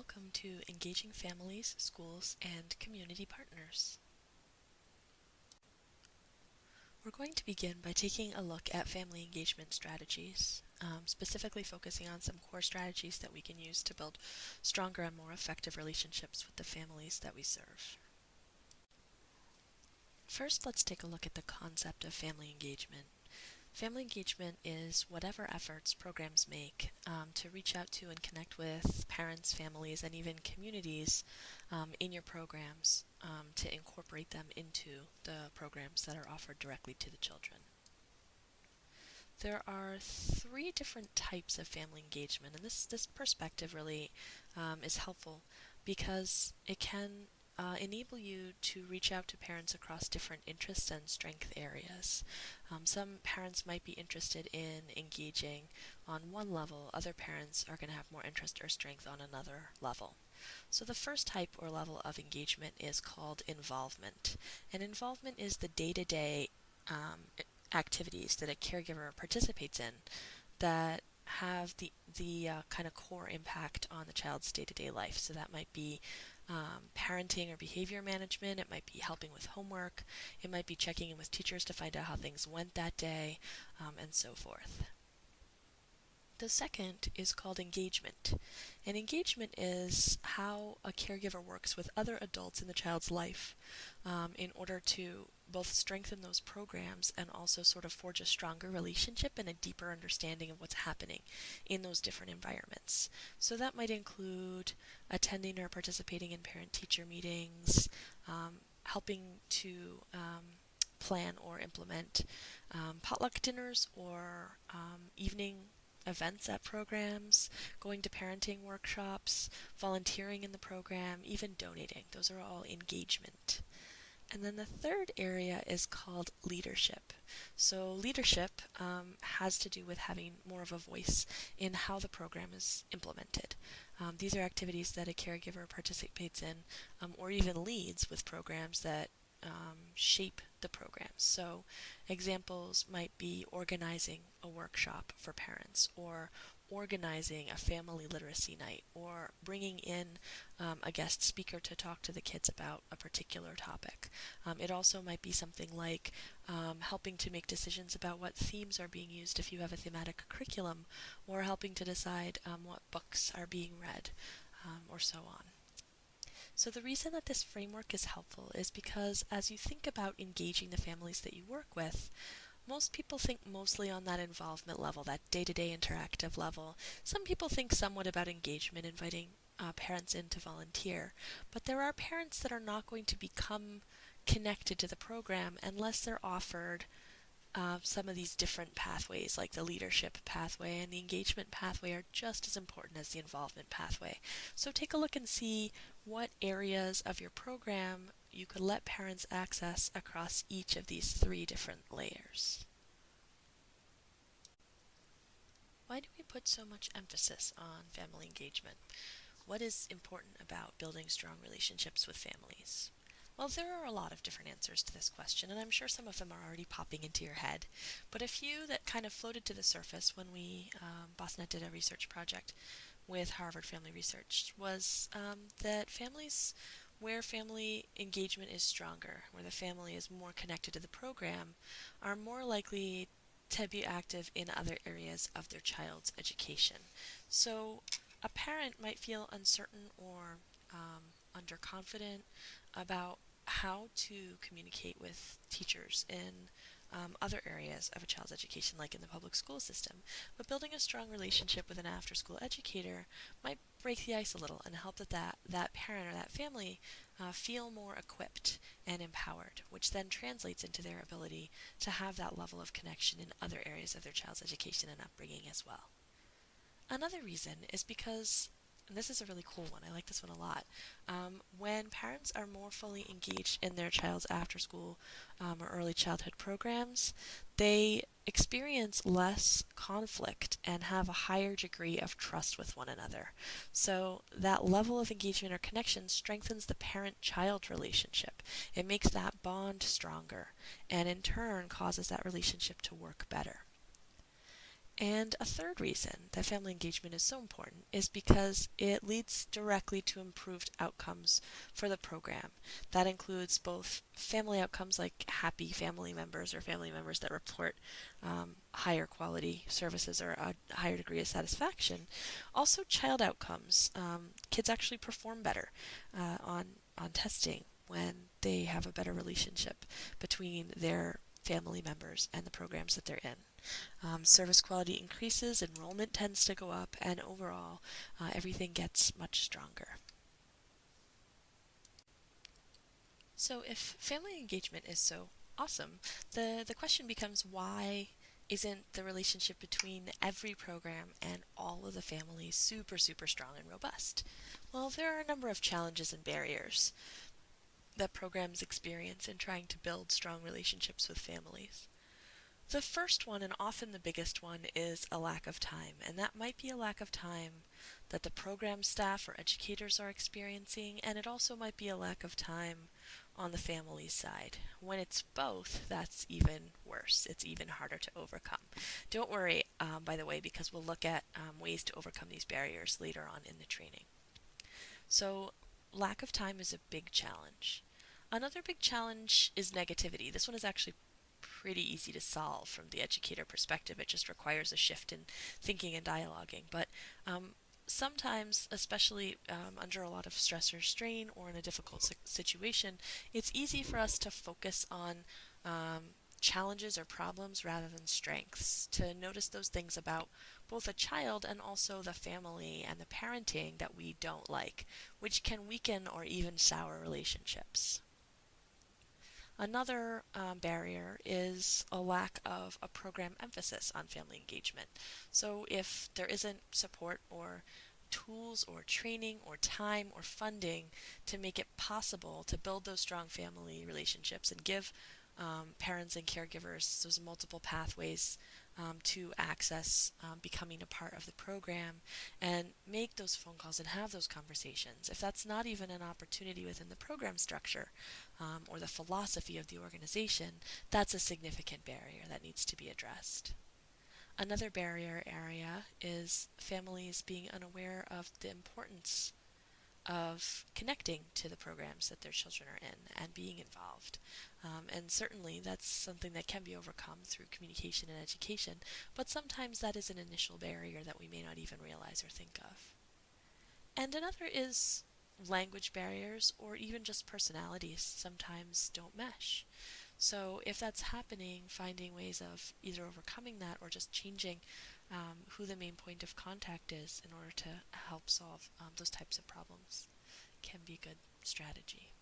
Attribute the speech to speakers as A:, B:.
A: welcome to Engaging Families, Schools, and Community Partners. We're going to begin by taking a look at family engagement strategies, specifically focusing on some core strategies that we can use to build stronger and more effective relationships with the families that we serve. First, let's take a look at the concept of family engagement. Family engagement is whatever efforts programs make to reach out to and connect with parents, families, and even communities in your programs to incorporate them into the programs that are offered directly to the children. There are three different types of family engagement, and this perspective really is helpful because it can enable you to reach out to parents across different interests and strength areas. Some parents might be interested in engaging on one level, other parents are going to have more interest or strength on another level. So the first type or level of engagement is called involvement. And involvement is the day-to-day activities that a caregiver participates in that have the kind of core impact on the child's day-to-day life. So that might be parenting or behavior management, it might be helping with homework, it might be checking in with teachers to find out how things went that day, and so forth. The second is called engagement. And engagement is how a caregiver works with other adults in the child's life in order to both strengthen those programs and also sort of forge a stronger relationship and a deeper understanding of what's happening in those different environments. So that might include attending or participating in parent-teacher meetings, helping to plan or implement potluck dinners or evening events at programs, going to parenting workshops, volunteering in the program, even donating. Those are all engagement. And then the third area is called leadership. So leadership has to do with having more of a voice in how the program is implemented. These are activities that a caregiver participates in or even leads with programs that shape the programs. So examples might be organizing a workshop for parents, or organizing a family literacy night, or bringing in a guest speaker to talk to the kids about a particular topic. It also might be something like helping to make decisions about what themes are being used if you have a thematic curriculum, or helping to decide what books are being read, or so on. So the reason that this framework is helpful is because as you think about engaging the families that you work with, most people think mostly on that involvement level, that day-to-day interactive level. Some people think somewhat about engagement, inviting parents in to volunteer, but there are parents that are not going to become connected to the program unless they're offered some of these different pathways, like the leadership pathway and the engagement pathway, are just as important as the involvement pathway. So take a look and see what areas of your program you could let parents access across each of these three different layers. Why do we put so much emphasis on family engagement? What is important about building strong relationships with families? Well, there are a lot of different answers to this question, and I'm sure some of them are already popping into your head. But a few that kind of floated to the surface when we, BOSTnet did a research project with Harvard Family Research was that families where family engagement is stronger, where the family is more connected to the program, are more likely to be active in other areas of their child's education. So a parent might feel uncertain or underconfident about how to communicate with teachers in other areas of a child's education, like in the public school system. But building a strong relationship with an after-school educator might break the ice a little and help that parent or that family feel more equipped and empowered, which then translates into their ability to have that level of connection in other areas of their child's education and upbringing as well. Another reason is because, and this is a really cool one, I like this one a lot, when parents are more fully engaged in their child's after-school or early childhood programs, they experience less conflict and have a higher degree of trust with one another. So that level of engagement or connection strengthens the parent-child relationship. It makes that bond stronger, and in turn causes that relationship to work better. And a third reason that family engagement is so important is because it leads directly to improved outcomes for the program. That includes both family outcomes like happy family members or family members that report higher quality services or a higher degree of satisfaction. Also, child outcomes. Kids actually perform better on testing when they have a better relationship between their family members and the programs that they're in. Service quality increases, enrollment tends to go up, and overall, everything gets much stronger. So, if family engagement is so awesome, the question becomes why isn't the relationship between every program and all of the families super, super strong and robust? Well, there are a number of challenges and barriers that programs experience in trying to build strong relationships with families. The first one, and often the biggest one, is a lack of time. And that might be a lack of time that the program staff or educators are experiencing, and it also might be a lack of time on the family side. When it's both, that's even worse. It's even harder to overcome. Don't worry, by the way, because we'll look at ways to overcome these barriers later on in the training. So, lack of time is a big challenge. Another big challenge is negativity. This one is actually pretty easy to solve from the educator perspective. It just requires a shift in thinking and dialoguing. But sometimes, especially under a lot of stress or strain or in a difficult situation, it's easy for us to focus on challenges or problems rather than strengths, to notice those things about both a child and also the family and the parenting that we don't like, which can weaken or even sour relationships. Another barrier is a lack of a program emphasis on family engagement. So, if there isn't support or tools or training or time or funding to make it possible to build those strong family relationships and give parents and caregivers those multiple pathways to access becoming a part of the program and make those phone calls and have those conversations. If that's not even an opportunity within the program structure or the philosophy of the organization, that's a significant barrier that needs to be addressed. Another barrier area is families being unaware of the importance of connecting to the programs that their children are in and being involved. And certainly that's something that can be overcome through communication and education, but sometimes that is an initial barrier that we may not even realize or think of. And another is language barriers or even just personalities sometimes don't mesh. So, if that's happening, finding ways of either overcoming that or just changing who the main point of contact is in order to help solve those types of problems can be a good strategy.